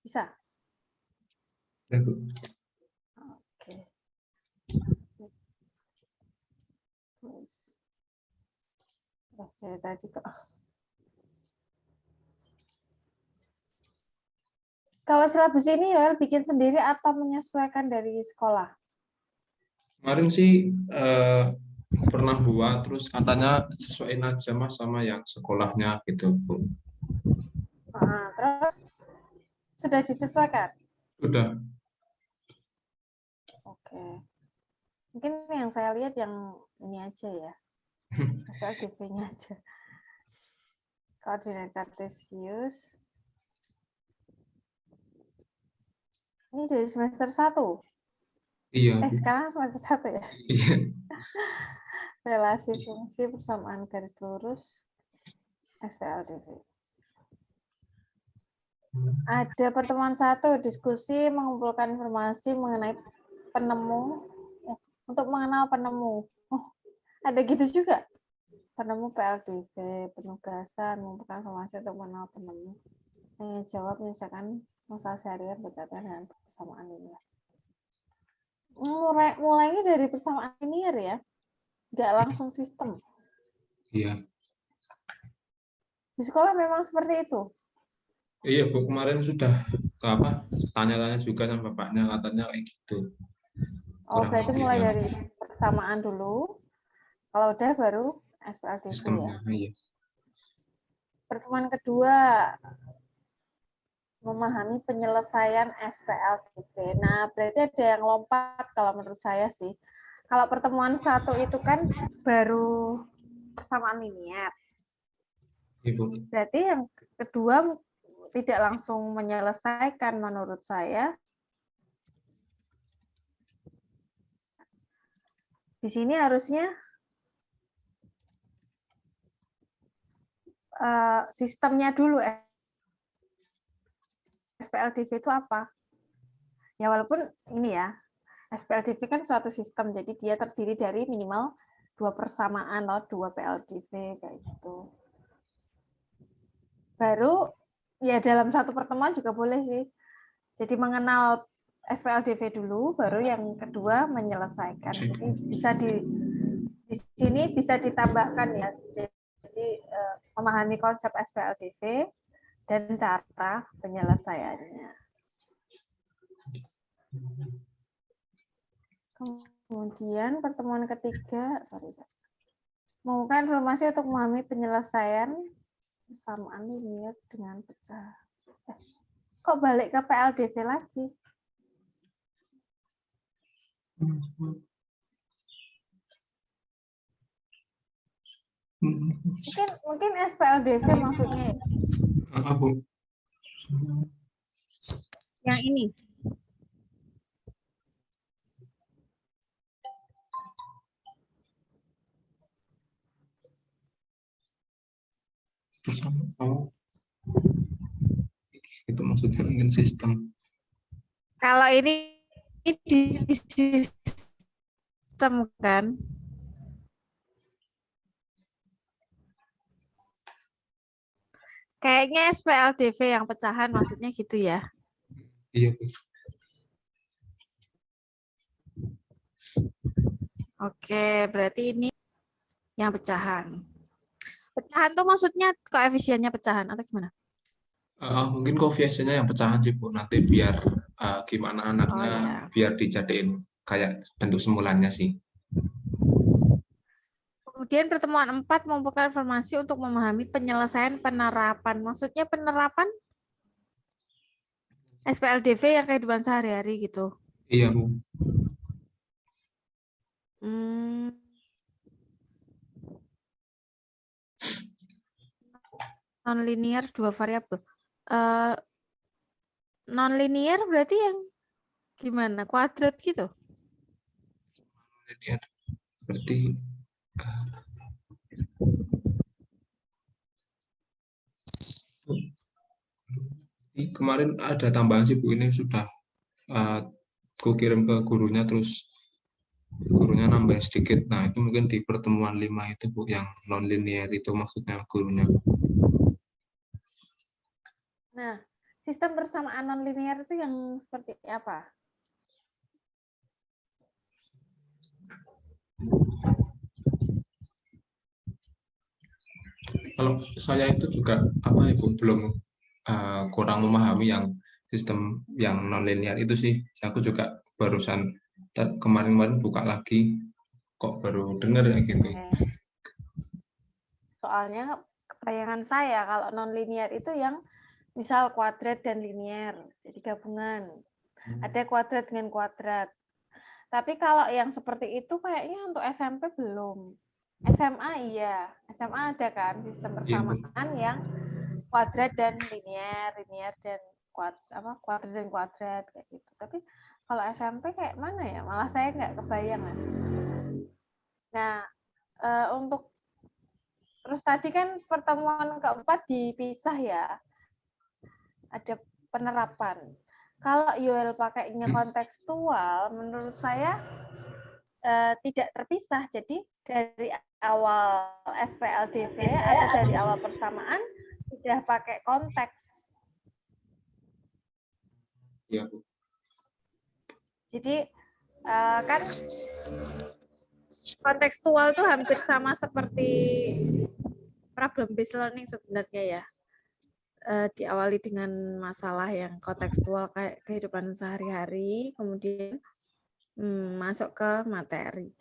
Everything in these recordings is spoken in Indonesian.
Bisa? Ya, Bu. Oke. Terus. Dari tadi kok. Kalau silabus ini Yoel bikin sendiri atau menyesuaikan dari sekolah? Kemarin sih pernah buat, terus katanya sesuaiin aja Mas sama yang sekolahnya gitu, Bu. Nah, terus sudah disesuaikan? Udah. Oke. Mungkin yang saya lihat yang ini aja ya. SLDV-nya aja. Koordinat kartesius. Ini dari semester 1. Iya, Bu. Sekarang semester 1 ya. Iya. Relasi fungsi persamaan garis lurus SPLDV. Ada pertemuan 1, diskusi mengumpulkan informasi mengenai penemu untuk mengenal penemu. Oh, ada gitu juga. Penemu PLDV, penugasan mengumpulkan informasi untuk mengenal penemu. Jawab misalkan masalah seharian berkaitan dengan persamaan linear. Mulainya dari persamaan linear ya, nggak langsung sistem. Iya. Di sekolah memang seperti itu. Iya, Bu, kemarin sudah tanya-tanya juga sama bapaknya, katanya kayak gitu. Oh, Kurang berarti mulai lebihnya dari persamaan dulu. Kalau udah baru SPLDV ya. sistemnya. Iya. Pertemuan kedua, memahami penyelesaian SPLDV. Nah, berarti ada yang lompat kalau menurut saya sih. Kalau pertemuan 1 itu kan baru persamaan linear. Ibu. Berarti yang kedua tidak langsung menyelesaikan menurut saya. Di sini harusnya sistemnya dulu. SPLDV itu apa? Ya walaupun ini ya, SPLDV kan suatu sistem, jadi dia terdiri dari minimal 2 persamaan atau 2 PLDV kayak gitu. Baru ya dalam satu pertemuan juga boleh sih. Jadi mengenal SPLDV dulu, baru yang kedua menyelesaikan. Jadi bisa di sini bisa ditambahkan ya. Jadi memahami konsep SPLDV dan cara penyelesaiannya. Kemudian pertemuan ketiga, mengumpulkan informasi untuk memahami penyelesaian persamaan linear dengan pecah. Kok balik ke PLDV lagi? Mungkin SPLDV maksudnya Bu. yang ini. Itu maksudnya mungkin sistem. Kalau ini di sistem kan? Kayaknya SPLDV yang pecahan maksudnya gitu ya. Iya, Bu. Oke, berarti ini yang pecahan. Pecahan tuh maksudnya koefisiennya pecahan atau gimana? Mungkin koefisiennya yang pecahan sih, Bu. Nanti biar gimana Oh anaknya ya. biar dijadiin kayak bentuk semulannya sih. Kemudian pertemuan 4 mengumpulkan informasi untuk memahami penyelesaian penerapan. Maksudnya penerapan SPLDV yang kehidupan sehari-hari gitu. Iya, Bu. Non-linear 2 variabel. Non-linear berarti yang gimana? Kuadrat gitu? Linear. Berarti kemarin ada tambahan sih, Bu. Ini sudah ku kirim ke gurunya, terus gurunya nambah sedikit. Nah, itu mungkin di pertemuan 5 itu, Bu, yang non-linear itu maksudnya gurunya. Nah, Sistem persamaan nonlinear itu yang seperti apa? Kalau saya itu juga apa Ibu belum kurang memahami yang sistem yang nonlinear itu sih. Aku juga barusan kemarin-kemarin buka lagi kok baru dengar ya gitu. Soalnya kebayangan saya kalau nonlinear itu yang misal kuadrat dan linear, jadi gabungan. Ada kuadrat dengan kuadrat. Tapi kalau yang seperti itu kayaknya untuk SMP belum. SMA iya, SMA ada kan sistem persamaan yang kuadrat dan linear, linear dan kuadrat dan kuadrat kayak gitu. Tapi kalau SMP kayak mana ya? Malah saya nggak kebayang. Nah, untuk terus tadi kan pertemuan keempat dipisah ya, ada penerapan. Kalau UL pakainya kontekstual, menurut saya tidak terpisah. Jadi dari awal SPLDV atau dari awal persamaan sudah pakai konteks. Ya, Bu. Jadi kan kontekstual itu hampir sama seperti problem based learning sebenarnya ya. Diawali dengan masalah yang kontekstual kayak kehidupan sehari-hari, kemudian masuk ke materi.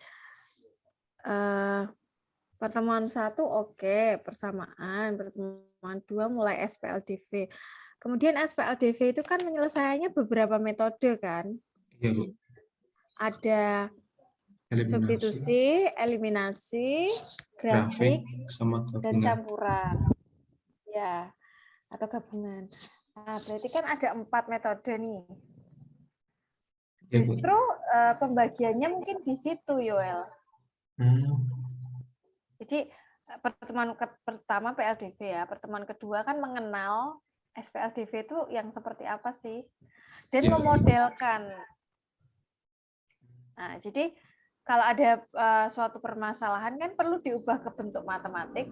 Pertemuan 1 oke, persamaan, pertemuan 2 mulai SPLDV. Kemudian SPLDV itu kan penyelesaiannya beberapa metode kan? Iya, Bu. Ada substitusi, eliminasi, grafik, sama dan gabungan. campuran. Ya, atau gabungan. Nah, berarti kan ada 4 metode nih. Justru pembagiannya mungkin di situ, Yoel. Jadi pertemuan pertama PLDV ya, pertemuan kedua kan mengenal SPLDV itu yang seperti apa sih, dan memodelkan. Nah, jadi kalau ada suatu permasalahan kan perlu diubah ke bentuk matematik.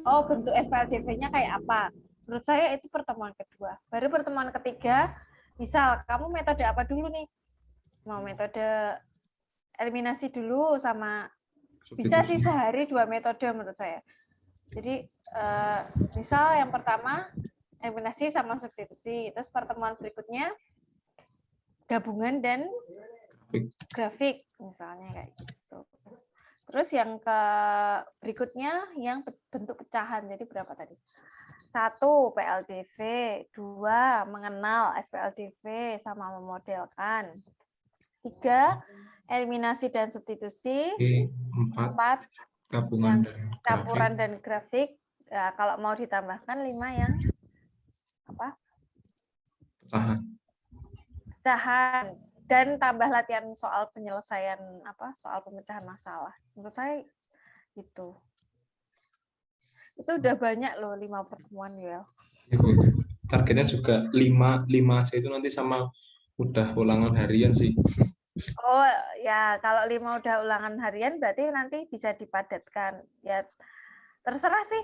Oh, bentuk SPLDV-nya kayak apa? Menurut saya itu pertemuan kedua. Baru pertemuan ketiga, misal kamu metode apa dulu nih? Mau metode eliminasi dulu sama bisa sih sehari 2 metode menurut saya. Jadi misal yang pertama eliminasi sama substitusi, terus pertemuan berikutnya gabungan dan grafik misalnya kayak gitu. Terus yang ke berikutnya yang bentuk pecahan. Jadi berapa tadi? 1 PLDV, 2 mengenal SPLDV sama memodelkan. 3 eliminasi dan substitusi. 4 gabungan dan campuran dan grafik. Ya, kalau mau ditambahkan 5 yang apa? Pecahan. Dan tambah latihan soal penyelesaian soal pemecahan masalah. Menurut saya itu udah banyak loh 5 pertemuan ya. Targetnya juga 5 aja itu nanti sama udah ulangan harian sih. Oh ya, kalau 5 udah ulangan harian berarti nanti bisa dipadatkan. Ya terserah sih.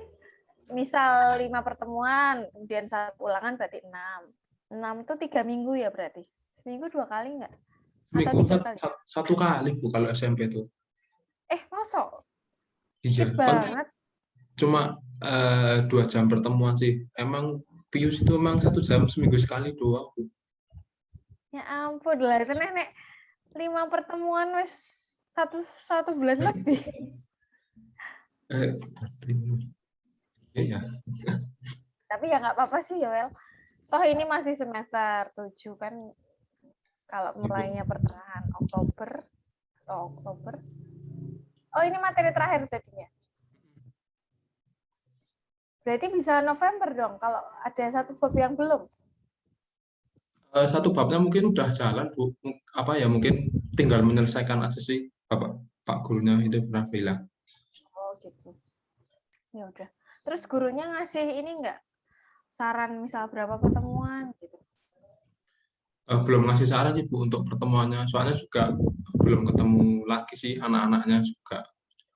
Misal 5 pertemuan, kemudian 1 ulangan berarti 6. 6 itu 3 minggu ya berarti. Seminggu 2 kali nggak? Seminggu 1 kali Bu kalau SMP itu. Masuk? Iya, banget. Cuma 2 jam pertemuan sih. Emang Pius itu emang 1 jam seminggu sekali doang Bu. Ya ampun lah, itu nenek 5 pertemuan wes satu bulan lebih. Iya. Tapi ya nggak apa-apa sih, Yoel. Toh ini masih semester 7 kan, kalau mulainya pertengahan Oktober atau Oktober. Oh, ini materi terakhir jadinya. Berarti bisa November dong, kalau ada 1 bab yang belum. 1 babnya mungkin udah jalan Bu. Mungkin tinggal menyelesaikan aja sih Pak gurunya itu pernah bilang. Oh gitu. Ya udah. Terus gurunya ngasih ini enggak? Saran misal berapa pertemuan gitu. Belum ngasih saran sih Bu untuk pertemuannya. Soalnya juga belum ketemu lagi sih anak-anaknya juga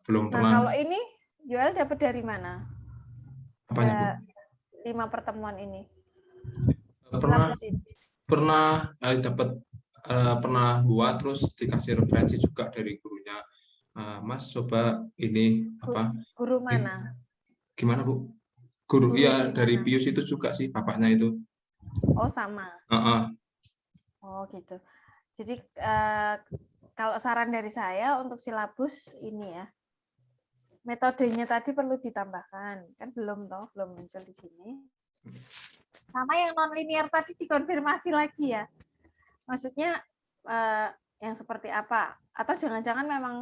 belum pernah. Nah, kalau ini Joel dapat dari mana? Apanya, Bu? 5 pertemuan ini. Pernah Silabus itu. pernah dapat pernah buat terus dikasih referensi juga dari gurunya. Mas coba ini apa? Guru Eh, mana? gimana Bu? Guru Guru ya di dari mana? Pius itu juga sih bapaknya itu. Oh, sama. Heeh. Oh, gitu. Jadi kalau saran dari saya untuk silabus ini ya, metodenya tadi perlu ditambahkan. Kan belum muncul di sini. Sama yang non-linear tadi dikonfirmasi lagi ya. Maksudnya yang seperti apa? Atau jangan-jangan memang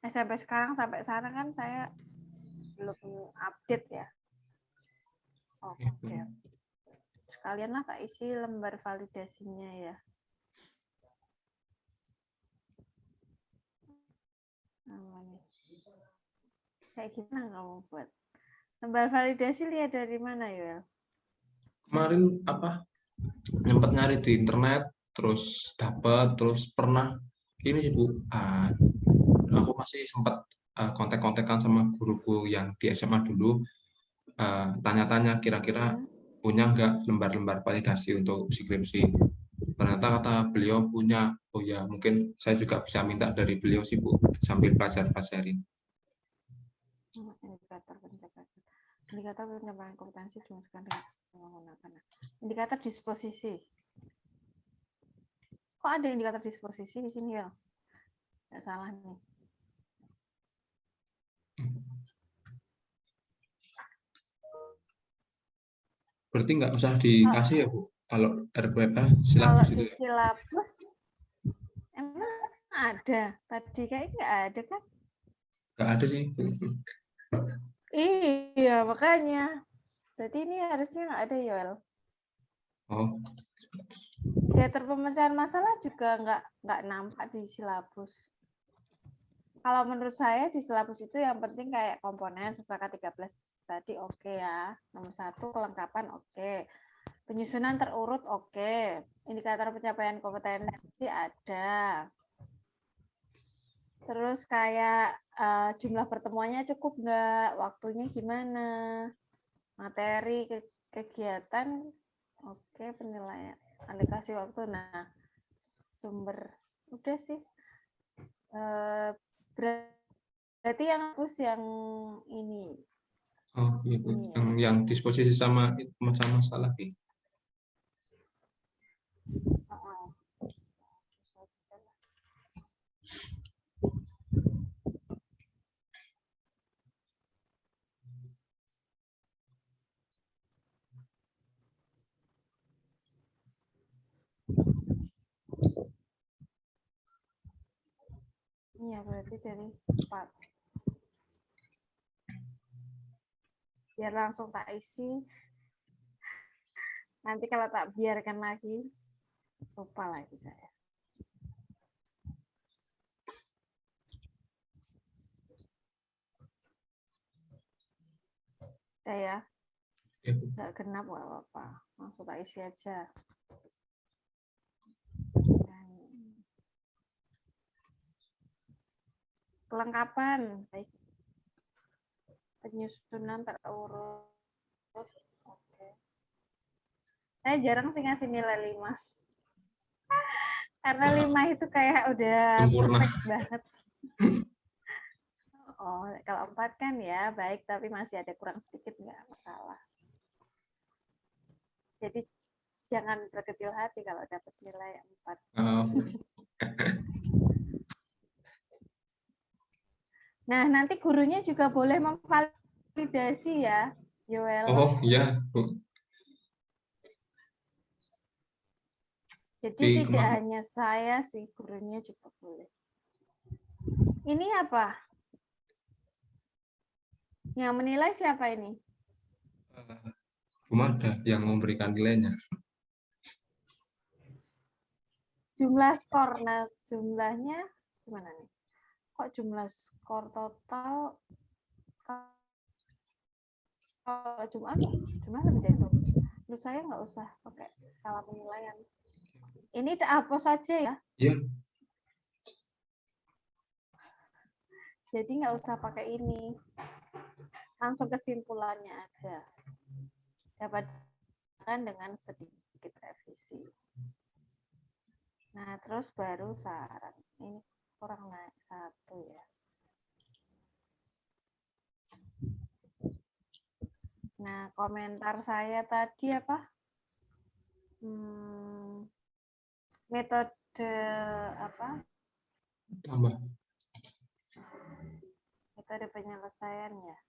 SMP sekarang sampai sana kan saya belum update ya. Oke. Sekalianlah Kak isi lembar validasinya ya. Kayak gimana kamu buat? Lembar validasi lihat dari mana ya? Kemarin apa? Nyempet nyari di internet, terus dapat, terus pernah ini sih Bu. Aku masih sempat kontak-kontakan sama guruku yang di SMA dulu. Tanya-tanya kira-kira punya nggak lembar-lembar validasi untuk skripsi. Ternyata kata beliau punya. Oh ya, mungkin saya juga bisa minta dari beliau sih Bu, sambil pelajar-pelajarin. Indikator pencapaian kompetensi dimasukkan dengan menggunakan indikator disposisi. Kok ada indikator disposisi di sini ya? Nggak salah nih. Berarti nggak usah dikasih ya Bu, kalau RPA silabus Kalau itu di ya? silabus emang ada. Tadi kayaknya nggak ada kan? Nggak ada sih. Iya, makanya. Berarti ini harusnya nggak ada, Yoel. Oh, Indikator pemecahan masalah juga nggak nampak di silabus. Kalau menurut saya di silabus itu yang penting kayak komponen sesuai K13 tadi oke ya. Nomor 1 kelengkapan oke. Penyusunan terurut oke. Indikator pencapaian kompetensi ada. Terus kayak jumlah pertemuannya cukup nggak? Waktunya gimana? Materi kegiatan oke, penilaian alokasi waktu. Nah, sumber udah sih. Berarti yang harus yang ini. oh iya Bu. Yang disposisi sama masalah gitu. Iya, berarti dari 4. Biar langsung tak isi. Nanti kalau tak biarkan lagi, lupa lagi saya. Udah ya, nggak genap nggak apa-apa. Langsung tak isi aja. Kelengkapan, baik. Penyusunan terurut. Oke. Saya jarang sih ngasih nilai 5. Karena 5 itu kayak udah Sempurna. perfect banget. Oh, kalau 4 kan ya baik, tapi masih ada kurang sedikit nggak masalah. Jadi jangan berkecil hati kalau dapat nilai 4. Nah, nanti gurunya juga boleh memvalidasi ya, Yoel. Oh iya Bu. Jadi tidak hanya saya sih, gurunya juga boleh. Ini apa? Yang menilai siapa ini? Cuma ada yang memberikan nilainya. Jumlah skor. Nah, jumlahnya gimana nih? Kok jumlah skor total kalau jumlah lebih dari itu. Menurut saya nggak usah pakai skala penilaian. Ini apa saja ya? Iya. Jadi nggak usah pakai ini. Langsung kesimpulannya aja. Dapatkan dengan sedikit. sedikit revisi. Nah, terus baru saran. Ini kurang naik 1 ya. Nah, komentar saya tadi apa? Metode apa? Tambah. Metode penyelesaian ya.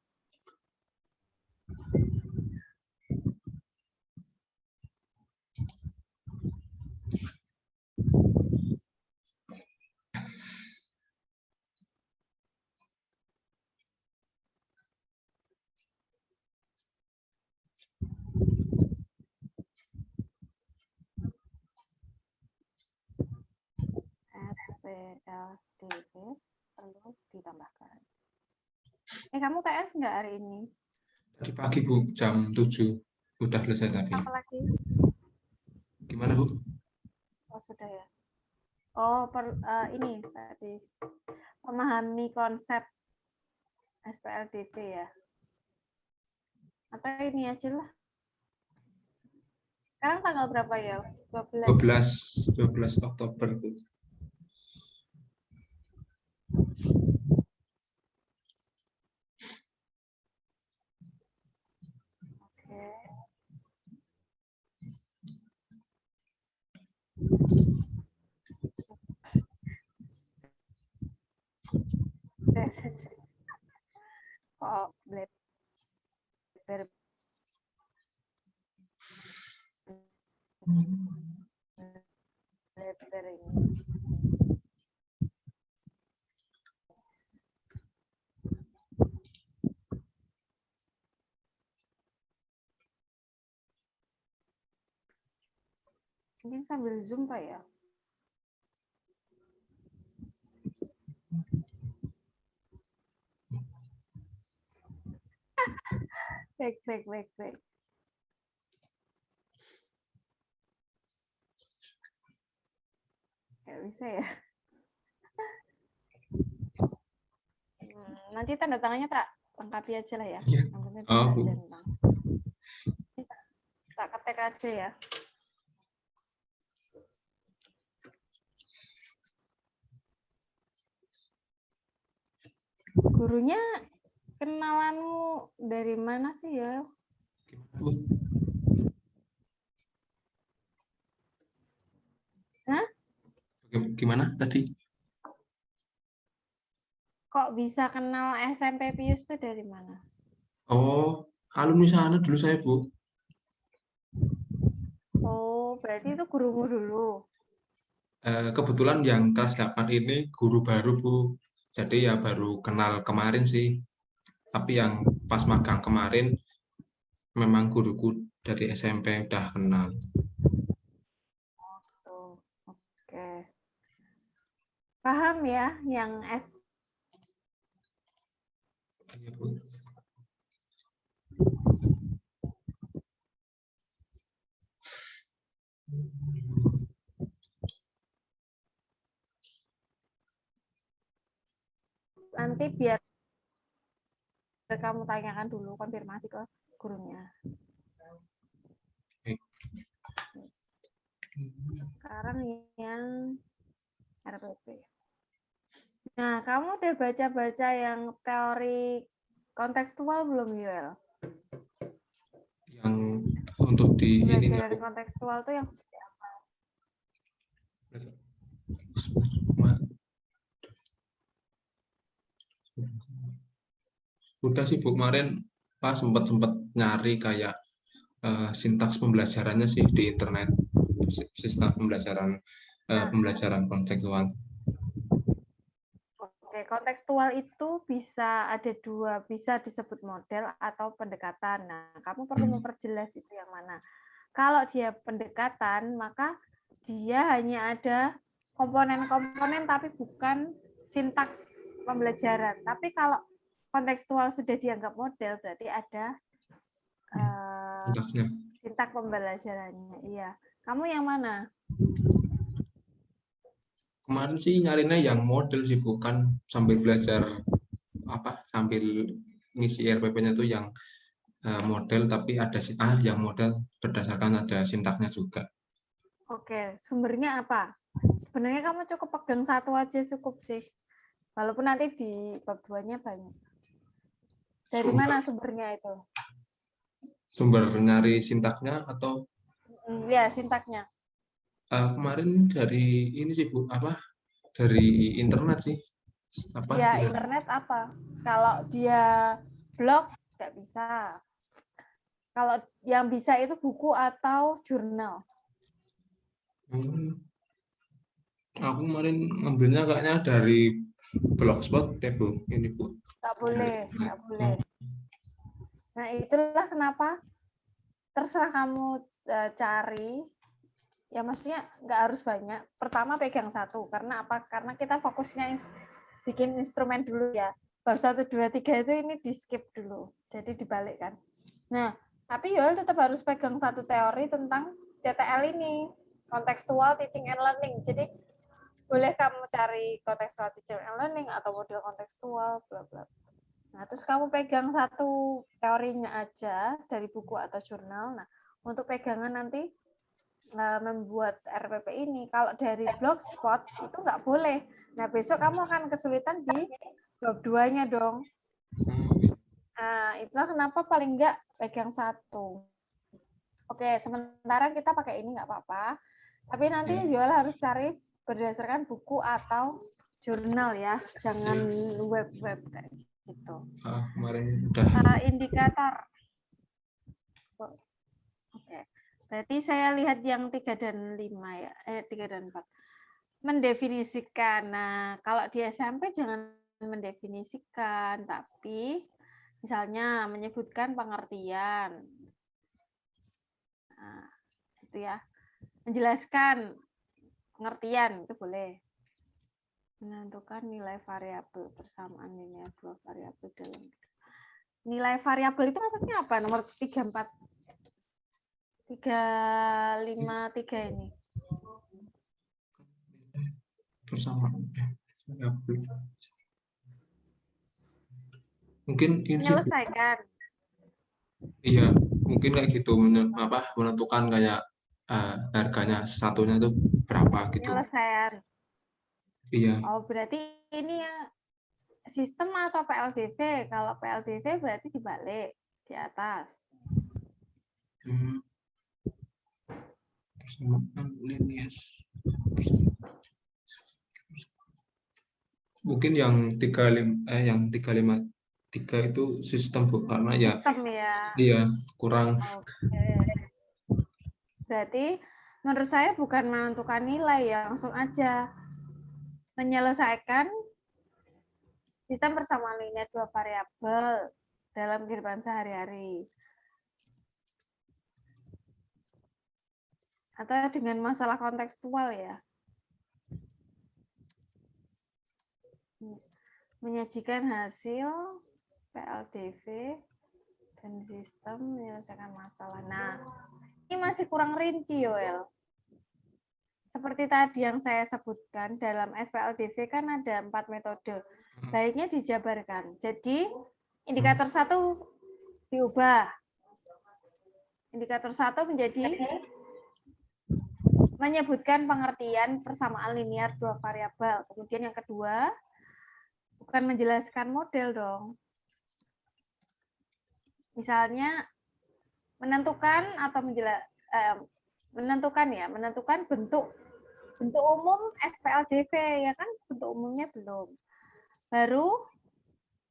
SPLDB perlu ditambahkan. Kamu TS nggak hari ini? Tadi pagi Bu, jam 7 udah selesai tadi. Apa lagi? Gimana Bu? Oh sudah ya. Oh ini tadi memahami konsep SPLDB ya. Atau ini aja lah. Sekarang tanggal berapa ya? 12 Oktober Bu. Oh, mungkin sambil Zoom Pak ya. Baik. Nggak bisa ya. Nanti tanda tangannya tak lengkapi aja lah ya. Iya. Tak ketik aja ya. Gurunya kenalanmu dari mana sih ya? Hah? Gimana tadi? Kok bisa kenal SMP Pius itu dari mana? Oh, alumni sana dulu saya Bu. Oh, berarti itu gurumu dulu. Kebetulan yang kelas 8 ini guru baru Bu. Jadi ya baru kenal kemarin sih. Tapi yang pas magang kemarin memang guruku dari SMP udah kenal. Oh, oke. Paham ya yang S. Iya, Bu. Nanti biar kamu tanyakan dulu, konfirmasi ke gurunya. Sekarang yang RPP. Nah, kamu udah baca-baca yang teori kontekstual belum, Yuel? Yang untuk di ini dari kontekstual tuh yang seperti apa? Udah sih Bu, kemarin Pak sempat nyari kayak sintaks pembelajarannya sih di internet, sistem pembelajaran kontekstual. Oke, kontekstual itu bisa ada dua, bisa disebut model atau pendekatan. Nah, kamu perlu memperjelas itu yang mana. Kalau dia pendekatan, maka dia hanya ada komponen-komponen tapi bukan sintak pembelajaran. Tapi kalau kontekstual sudah dianggap model, berarti ada sintak pembelajarannya. Iya. Kamu yang mana? Kemarin sih nyarinya yang model sih, bukan sambil belajar sambil ngisi RPP-nya tuh yang model, tapi ada yang model berdasarkan ada sintaknya juga. Oke, sumbernya apa? Sebenarnya kamu cukup pegang satu aja cukup sih. Walaupun nanti di bab 2-nya banyak. Dari mana sumbernya itu? Sumber nyari sintaknya atau Ya, sintaknya. kemarin dari ini sih Bu, dari internet sih. Ya, Ya. internet apa? Kalau dia blog, nggak bisa. Kalau yang bisa itu buku atau jurnal. Aku kemarin ngambilnya kayaknya dari Blogspot deh Bu, ini Bu. Nggak boleh, nggak boleh. Nah, itulah kenapa terserah kamu cari. Ya, maksudnya nggak harus banyak. Pertama pegang satu. Karena apa? Karena kita fokusnya bikin instrumen dulu ya. Bab 1, 2, 3 itu ini di skip dulu. Jadi dibalikkan. Nah, tapi Yoel tetap harus pegang satu teori tentang CTL ini. Contextual Teaching and Learning. Jadi, boleh kamu cari contextual teaching and learning atau model kontekstual, bla bla. Nah, terus kamu pegang satu teorinya aja dari buku atau jurnal. Nah, untuk pegangan nanti membuat RPP ini, kalau dari Blogspot itu nggak boleh. Nah, besok kamu akan kesulitan di bab 2-nya dong. Nah, itulah kenapa paling nggak pegang satu. Oke, sementara kita pakai ini nggak apa-apa. Tapi nanti Yoel harus cari berdasarkan buku atau jurnal ya, jangan web-web kayak gitu. Kemarin udah. Indikator. Oke. Berarti saya lihat yang 3 dan 5 ya. 3 dan 4. Mendefinisikan. Nah, kalau di SMP jangan mendefinisikan, tapi misalnya menyebutkan pengertian. Nah, itu ya. Menjelaskan pengertian itu boleh. Menentukan nilai variabel persamaan linear dua variabel dalam nilai variabel itu maksudnya apa? Nomor 34 353 ini. Persamaan variabel. Mungkin ini Menyelesaikan. Iya, mungkin kayak gitu menentukan kayak harganya satunya itu berapa gitu. Penyelesaian. Iya. Oh, berarti ini yang sistem atau PLDV? Kalau PLDV berarti dibalik di atas. Persamaan linear. Mungkin yang 353 itu sistem Bu, karena ya Sistem ya. iya kurang. Oke. Berarti menurut saya bukan menentukan nilai ya, langsung aja menyelesaikan sistem persamaan linear dua variabel dalam kehidupan sehari-hari. Atau dengan masalah kontekstual ya. Menyajikan hasil PLDV dan sistem menyelesaikan masalah. Nah, ini masih kurang rinci, Yoel. Seperti tadi yang saya sebutkan, dalam SPLDV kan ada 4 metode. Baiknya dijabarkan. Jadi, indikator 1 diubah. Indikator 1 menjadi menyebutkan pengertian persamaan linear dua variabel. Kemudian yang kedua, bukan menjelaskan model dong. Misalnya menentukan atau menentukan bentuk umum SPLDV ya kan, bentuk umumnya belum. Baru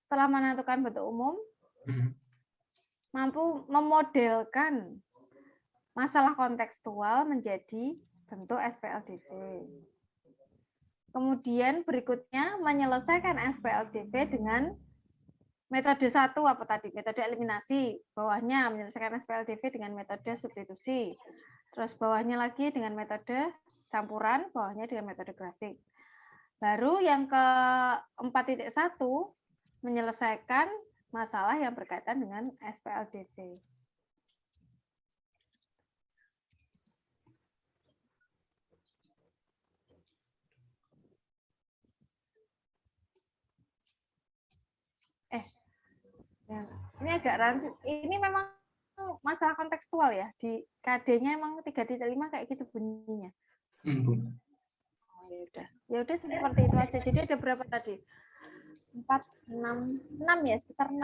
setelah menentukan bentuk umum mampu memodelkan masalah kontekstual menjadi bentuk SPLDV. Kemudian berikutnya menyelesaikan SPLDV dengan metode 1 apa tadi? Metode eliminasi. Bawahnya menyelesaikan SPLDV dengan metode substitusi. Terus bawahnya lagi dengan metode campuran, bawahnya dengan metode grafik. Baru yang ke 4.1 menyelesaikan masalah yang berkaitan dengan SPLDV. Ya. Ini ini agak rancu. Ini memang masalah kontekstual ya. Di KD-nya emang 3.5 kayak gitu bunyinya. Bu. Oh, ya udah seperti itu aja. Jadi ada berapa tadi? 4, 6 ya, sekitar 6.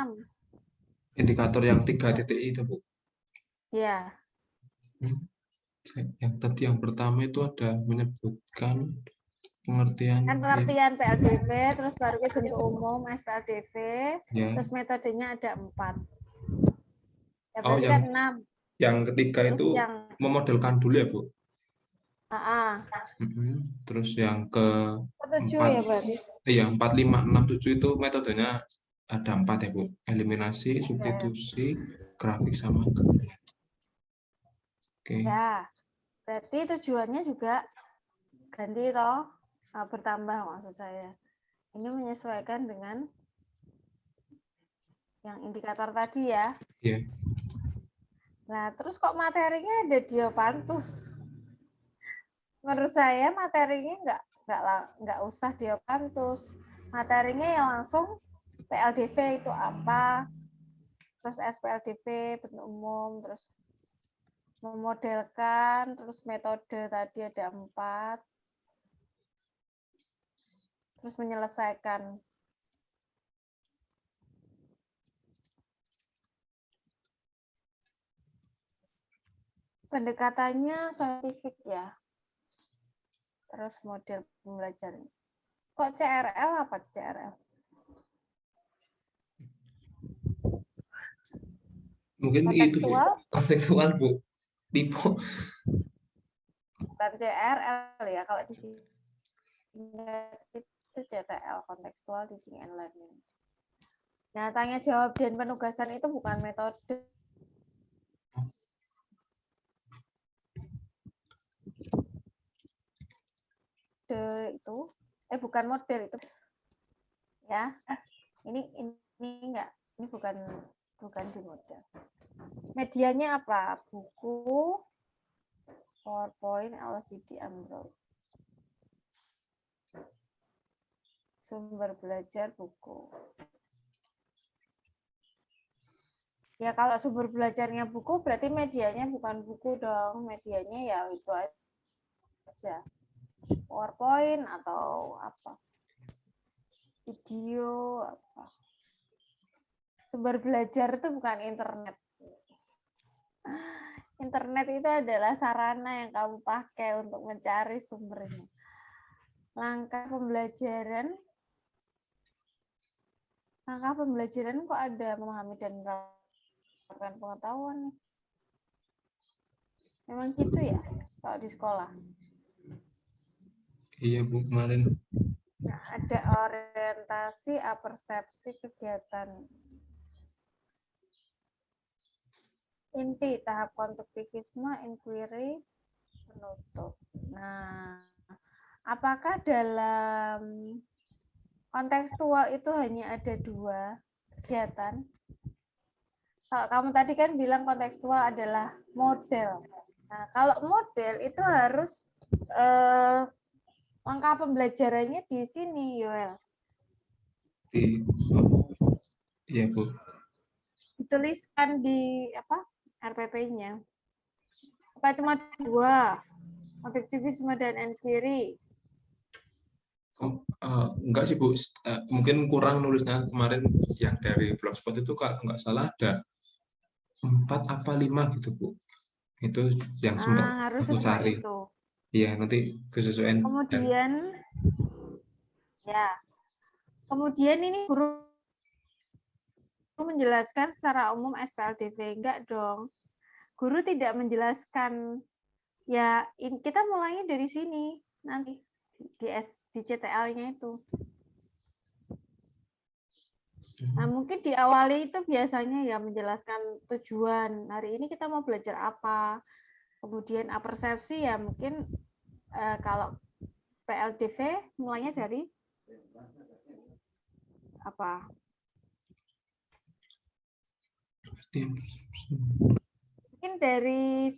Indikator yang 3 titik itu, Bu. Ya. Yang tadi yang pertama itu ada menyebutkan pengertian Kan pengertian PLDV, terus baru bentuk umum SPLDV, ya. terus metodenya ada 4. Ya Oh, berarti kan 6. yang ketiga Terus itu yang memodelkan dulu ya, Bu. -a. Terus yang ke 7 4, ya berarti. iya 4, 5, 6, 7 itu metodenya ada 4 ya, Bu. Eliminasi, substitusi, grafik sama gabungan. Oke. Ya, berarti tujuannya juga ganti toh, bertambah maksud saya. Ini menyesuaikan dengan yang indikator tadi ya. Iya. Nah, terus kok materinya ada Diopantus? Menurut saya materinya nggak usah Diopantus. Materinya yang langsung PLDV itu apa, terus SPLDV bentuk umum, terus memodelkan, terus metode tadi ada 4, terus menyelesaikan. Pendekatannya saintifik ya. Terus model pembelajaran. Kok CRL apa CRL? Mungkin Kontekstual? itu kontekstual, Bu. Tipe. Bukan CRL ya, kalau di sini itu CTL, Contextual Teaching and Learning. Nah, tanya jawab dan penugasan itu bukan metode. Itu bukan model itu ya. Ini enggak, ini bukan di model. Medianya apa? Buku, PowerPoint, LCD, Android. Sumber belajar buku. Ya kalau sumber belajarnya buku berarti medianya bukan buku dong. Medianya ya itu aja. PowerPoint atau apa. Video apa. Sumber belajar itu bukan internet. Internet itu adalah sarana yang kamu pakai untuk mencari sumbernya. Langkah pembelajaran kok ada memahami dan menerapkan pengetahuan. Memang gitu ya kalau di sekolah. Iya, Bu, kemarin. Nah, ada orientasi, apersepsi, kegiatan. Inti, tahap konstruktivisme, inquiry, penutup. Nah, apakah dalam kontekstual itu hanya ada 2 kegiatan? Kalau kamu tadi kan bilang kontekstual adalah model. Nah, kalau model itu harus langkah pembelajarannya di sini, Yoel. Iya, Bu. Dituliskan di RPP-nya. Apa cuma 2? Konstruktivisme dan inquiry. Enggak sih, Bu. Mungkin kurang nulisnya kemarin yang dari Blogspot itu kalau nggak salah ada 4 apa 5 gitu, Bu. Itu yang sempat Harus aku sesuai cari. itu. Iya, nanti kesesuaian. Kemudian ini guru menjelaskan secara umum SPLDV. Enggak dong. Guru tidak menjelaskan. Ya, kita mulainya dari sini nanti di CTL-nya itu. Nah, mungkin diawali itu biasanya ya menjelaskan tujuan. Hari ini kita mau belajar apa. Kemudian apersepsi ya mungkin kalau PLDV mulainya dari apa? Mungkin dari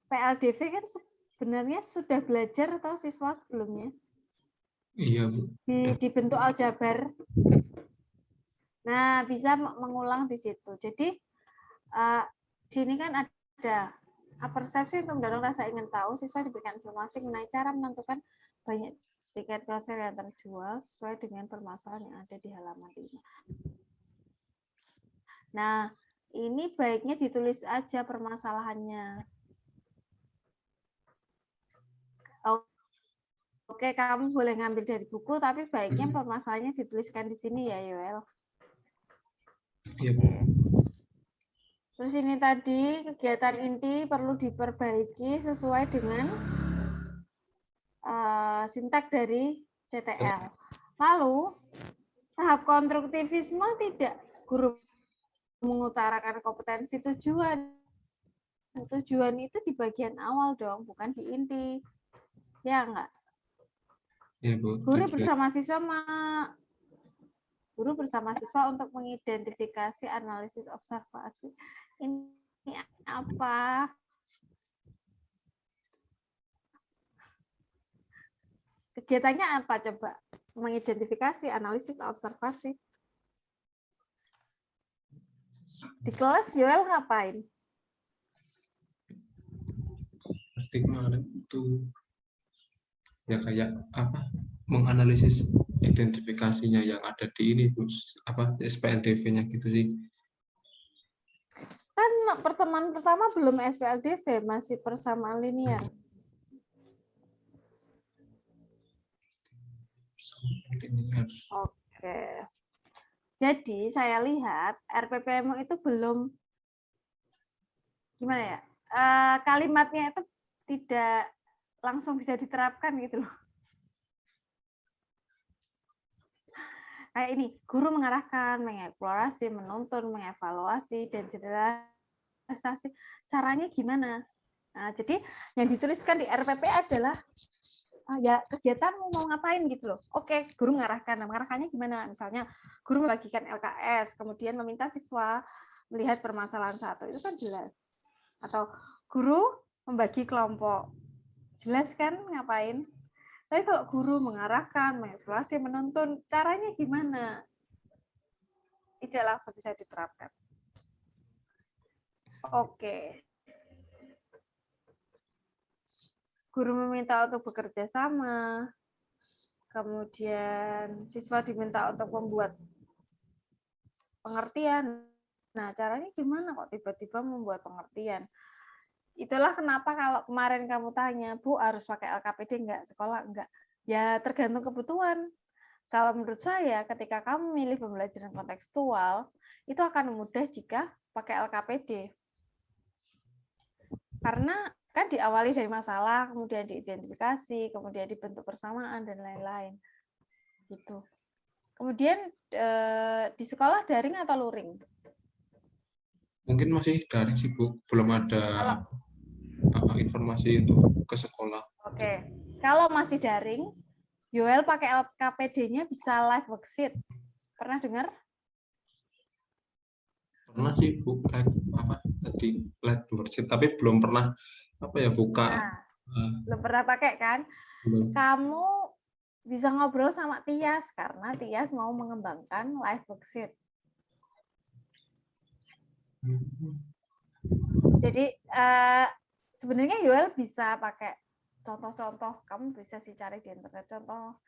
PLDV kan sebenarnya sudah belajar atau siswa sebelumnya? Iya, Bu. Dibentuk aljabar. Nah, bisa mengulang di situ. Jadi di sini kan ada persepsi untuk mendorong rasa ingin tahu, siswa diberikan informasi mengenai cara menentukan banyak tiket konser yang terjual sesuai dengan permasalahan yang ada di halaman 5. Nah, ini baiknya ditulis aja permasalahannya. Oke, kamu boleh ngambil dari buku, tapi baiknya permasalahannya dituliskan di sini ya, Yoel. Iya. Terus ini tadi kegiatan inti perlu diperbaiki sesuai dengan sintak dari CTL. Lalu tahap konstruktivisme tidak guru mengutarakan kompetensi tujuan. Tujuan itu di bagian awal dong, bukan di inti. Ya enggak? Ya, Bu. Guru bersama siswa untuk mengidentifikasi analisis observasi. Ini apa? Kegiatannya apa coba? Mengidentifikasi, analisis, observasi. Di kelas Joel ngapain? Pasti kemarin itu ya kayak apa? Menganalisis identifikasinya yang ada di ini, Bu. Apa SPLDV-nya gitu sih. Kan pertemuan pertama belum SPLDV, masih persamaan linear. Oke. Jadi saya lihat RPPMU itu belum gimana ya? Kalimatnya itu tidak langsung bisa diterapkan gitu loh. Kayak ini, guru mengarahkan, mengeksplorasi, menuntun, mengevaluasi, dan generalisasi. Caranya gimana? Nah, jadi yang dituliskan di RPP adalah ya kegiatanmu mau ngapain gitu loh. Oke, guru mengarahkan. Nah, mengarahkannya gimana? Misalnya guru membagikan LKS, kemudian meminta siswa melihat permasalahan satu. Itu kan jelas. Atau guru membagi kelompok. Jelas kan ngapain? Tapi kalau guru mengarahkan, mengevaluasi, menuntun, caranya gimana? Tidak langsung bisa diterapkan. Oke. Guru meminta untuk bekerja sama, kemudian siswa diminta untuk membuat pengertian. Nah, caranya gimana kok tiba-tiba membuat pengertian? Itulah kenapa kalau kemarin kamu tanya, Bu, harus pakai LKPD enggak? Sekolah enggak? Ya, tergantung kebutuhan. Kalau menurut saya, ketika kamu milih pembelajaran kontekstual, itu akan mudah jika pakai LKPD. Karena kan diawali dari masalah, kemudian diidentifikasi, kemudian dibentuk persamaan, dan lain-lain. Gitu. Kemudian di sekolah daring atau luring? Mungkin masih daring sih, Bu. Belum ada informasi untuk ke sekolah. Oke. Kalau masih daring, Yoel pakai LKPD-nya bisa live worksheet. Pernah dengar? Pernah sih, Bu, live worksheet, tapi belum pernah buka. Belum pernah pakai kan? Belum. Kamu bisa ngobrol sama Tias karena Tias mau mengembangkan live worksheet. Jadi sebenarnya Yoel bisa pakai contoh-contoh. Kamu bisa sih cari di internet contoh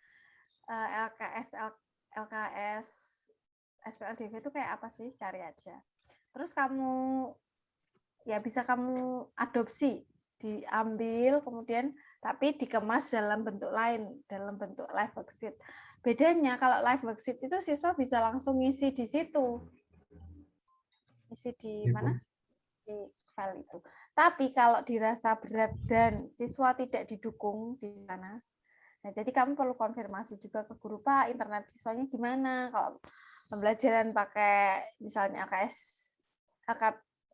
LKS, SPLDV itu kayak apa sih? Cari aja. Terus kamu bisa kamu adopsi, diambil kemudian tapi dikemas dalam bentuk lain, dalam bentuk live worksheet. Bedanya kalau live worksheet itu siswa bisa langsung ngisi di situ. Isi di mana? Di file itu. Tapi kalau dirasa berat dan siswa tidak didukung di sana, nah jadi kamu perlu konfirmasi juga ke guru, Pak, internet siswanya gimana? Kalau pembelajaran pakai misalnya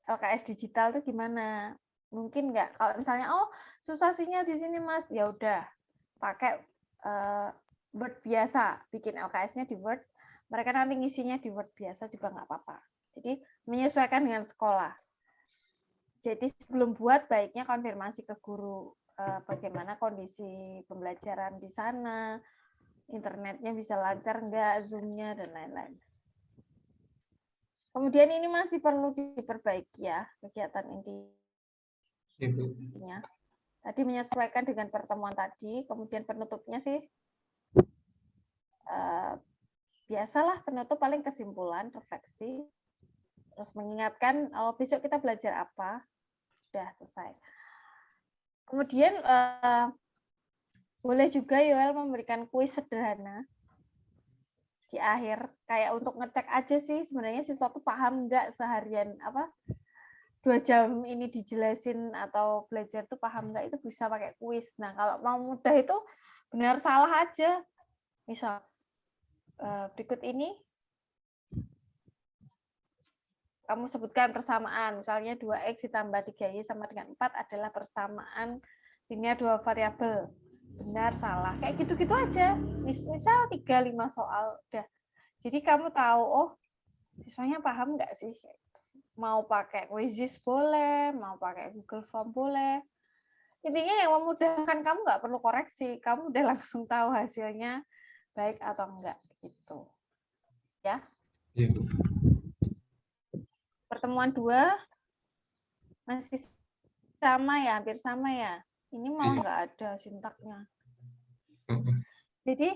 LKS digital itu gimana? Mungkin nggak? Kalau misalnya, oh susah sinyal di sini Mas, ya udah pakai Word biasa, bikin LKS-nya di Word. Mereka nanti ngisinya di Word biasa juga nggak apa-apa. Jadi menyesuaikan dengan sekolah. Jadi sebelum buat, baiknya konfirmasi ke guru bagaimana kondisi pembelajaran di sana, internetnya bisa lancar nggak, Zoom-nya, dan lain-lain. Kemudian ini masih perlu diperbaiki ya kegiatan intinya. Tadi menyesuaikan dengan pertemuan tadi, kemudian penutupnya sih biasalah penutup paling kesimpulan, refleksi, terus mengingatkan besok kita belajar apa, sudah selesai. Kemudian boleh juga Yoel memberikan kuis sederhana di akhir, kayak untuk ngecek aja sih sebenarnya siswa tuh paham nggak seharian 2 jam ini dijelasin atau belajar tuh paham nggak, itu bisa pakai kuis. Nah kalau mau mudah itu benar salah aja. Misal berikut ini kamu sebutkan persamaan, misalnya 2x ditambah 3y sama dengan 4 adalah persamaan linear 2 variabel. Benar, salah. Kayak gitu-gitu aja. Misal 3-5 soal. Udah. Jadi kamu tahu, oh siswanya paham nggak sih? Mau pakai Quizzes boleh, mau pakai Google Form boleh. Intinya yang memudahkan kamu nggak perlu koreksi. Kamu udah langsung tahu hasilnya baik atau enggak. Gitu. Ya. Iya, Bu. Pertemuan 2 masih sama ya, hampir sama ya. Ini malah nggak ada sintaknya. Jadi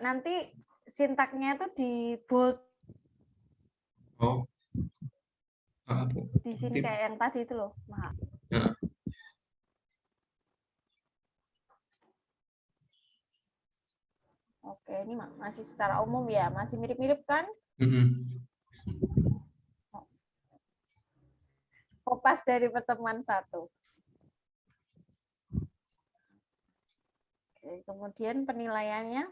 nanti sintaknya itu di bold. Oh, Bu. Di sini kayak yang tadi itu loh, Maha. Nah. Oke, ini masih secara umum ya, masih mirip-mirip kan? Kopas dari pertemuan 1. Oke, kemudian penilaiannya.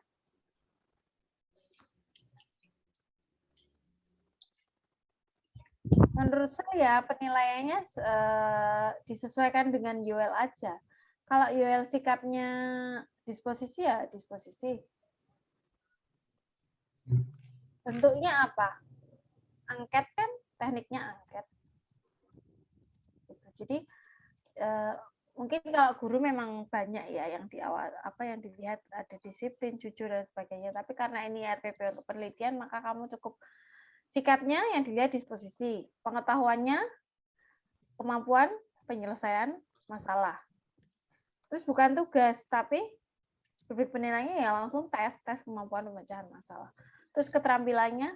Menurut saya penilaiannya disesuaikan dengan UL aja. Kalau UL sikapnya disposisi ya disposisi. Bentuknya apa? Angket kan, tekniknya angket. Jadi mungkin kalau guru memang banyak ya yang di awal yang dilihat ada disiplin, jujur dan sebagainya. Tapi karena ini RPP untuk penelitian, maka kamu cukup sikapnya yang dilihat disposisi, pengetahuannya, kemampuan penyelesaian masalah. Terus bukan tugas, tapi rubrik penilaiannya ya langsung tes kemampuan pemecahan masalah. Terus keterampilannya,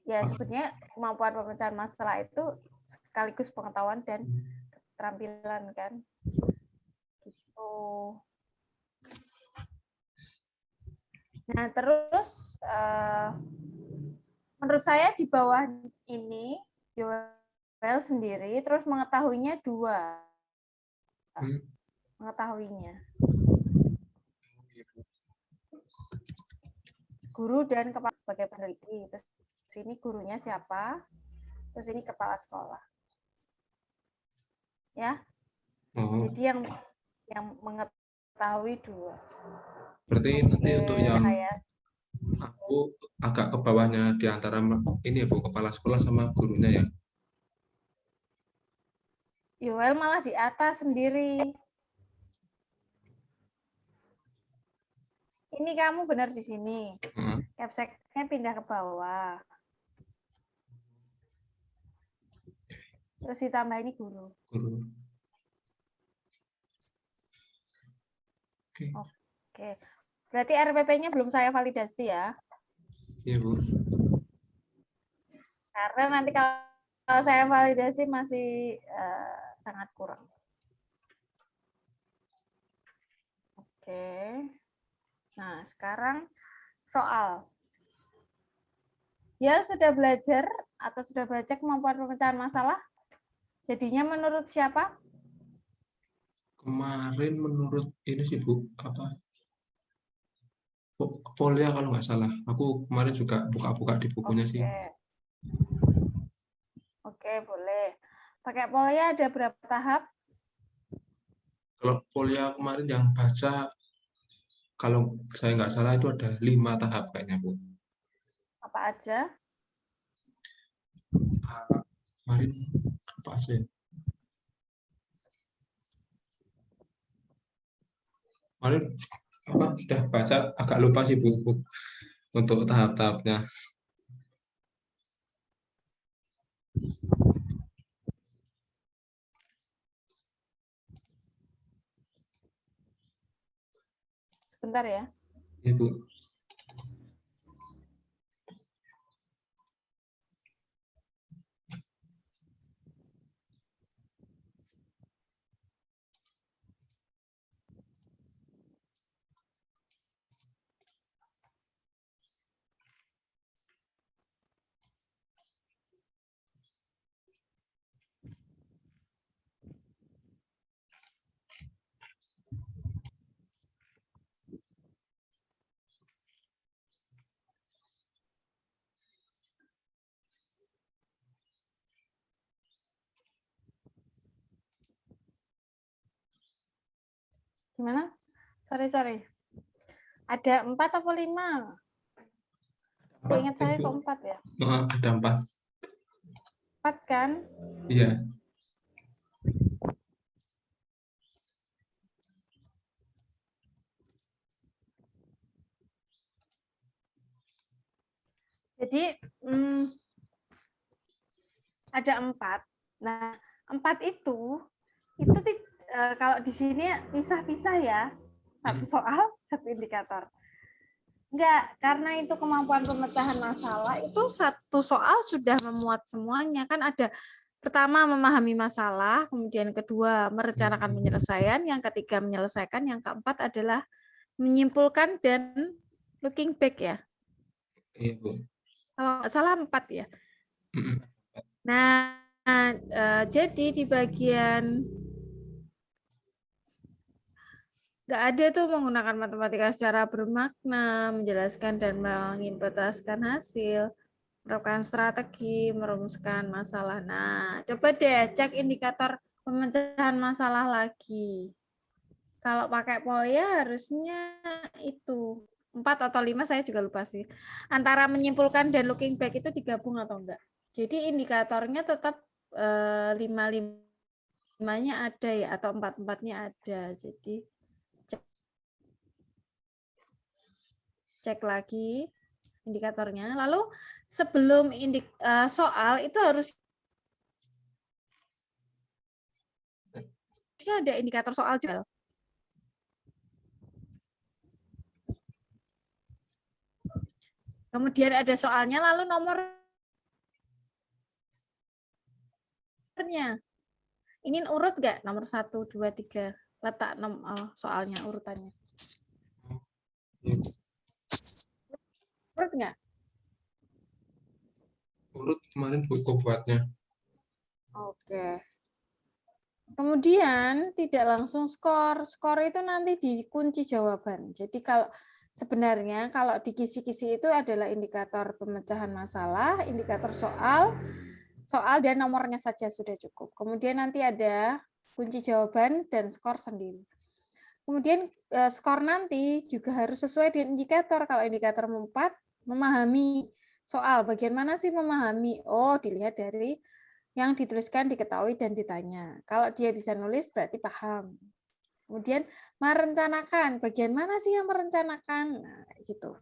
ya sebetulnya kemampuan pemecahan masalah itu sekaligus pengetahuan dan keterampilan kan. Gitu. Nah terus menurut saya di bawah ini Joel sendiri terus mengetahuinya 2. Mengetahuinya. Guru dan kepala sebagai peneliti. Terus sini gurunya siapa? Terus ini kepala sekolah. Ya. Jadi yang mengetahui 2. Berarti nanti untuk yang aku agak ke bawahnya di antara ini ya Bu, kepala sekolah sama gurunya ya. Yoel malah di atas sendiri. Ini kamu benar di sini. Capseknya pindah ke bawah. Terus ditambah ini guru. Oke. Berarti RPP-nya belum saya validasi ya? Iya, Bu. Karena nanti kalau saya validasi masih sangat kurang. Oke. Nah, sekarang soal. Ya, sudah belajar atau sudah baca kemampuan pemecahan masalah? Jadinya menurut siapa? Kemarin menurut ini sih Bu, Polya kalau nggak salah. Aku kemarin juga buka-buka di bukunya sih. Oke, boleh. Pakai Polya ada berapa tahap? Kalau Polya kemarin yang baca, kalau saya nggak salah itu ada 5 tahap kayaknya Bu. Apa aja? Kemarin apa sih? Kemarin sudah baca, agak lupa sih Bu untuk tahap-tahapnya. Sebentar ya. Ya, Bu. Gimana? Sorry. Ada 4 atau 5? Seingat saya kok 4 ya. Ada 4. 4 kan? Iya. Jadi ada 4. Nah, 4 itu kalau di sini pisah-pisah ya. Satu soal, satu indikator. Enggak, karena itu kemampuan pemecahan masalah, itu satu soal sudah memuat semuanya. Kan ada pertama memahami masalah, kemudian kedua merencanakan penyelesaian, yang ketiga menyelesaikan, yang keempat adalah menyimpulkan dan looking back ya. Iya, Bu. Kalau nggak salah 4 ya. Nah, jadi di bagian nggak ada tuh menggunakan matematika secara bermakna, menjelaskan dan menginterpretasikan hasil, menerapkan strategi, merumuskan masalah. Nah, coba deh cek indikator pemecahan masalah lagi. Kalau pakai Polya harusnya itu 4 atau 5, saya juga lupa sih. Antara menyimpulkan dan looking back itu digabung atau enggak. Jadi indikatornya tetap 5-5-nya ada ya, atau 4-4-nya ada. Jadi cek lagi indikatornya. Lalu sebelum soal itu harusnya ada indikator soal juga. Kemudian ada soalnya, lalu nomornya. Ini urut nggak? Nomor 1, 2, 3. Letak soalnya urutannya. Urut nggak? Urut kemarin buku buatnya. Oke. Kemudian tidak langsung skor. Skor itu nanti di kunci jawaban. Jadi sebenarnya kalau di kisi-kisi itu adalah indikator pemecahan masalah, indikator soal dan nomornya saja sudah cukup. Kemudian nanti ada kunci jawaban dan skor sendiri. Kemudian skor nanti juga harus sesuai dengan indikator. Kalau indikator 4, memahami soal. Bagian mana sih memahami? Oh, dilihat dari yang dituliskan, diketahui, dan ditanya. Kalau dia bisa nulis, berarti paham. Kemudian merencanakan. Bagian mana sih yang merencanakan? Nah, gitu.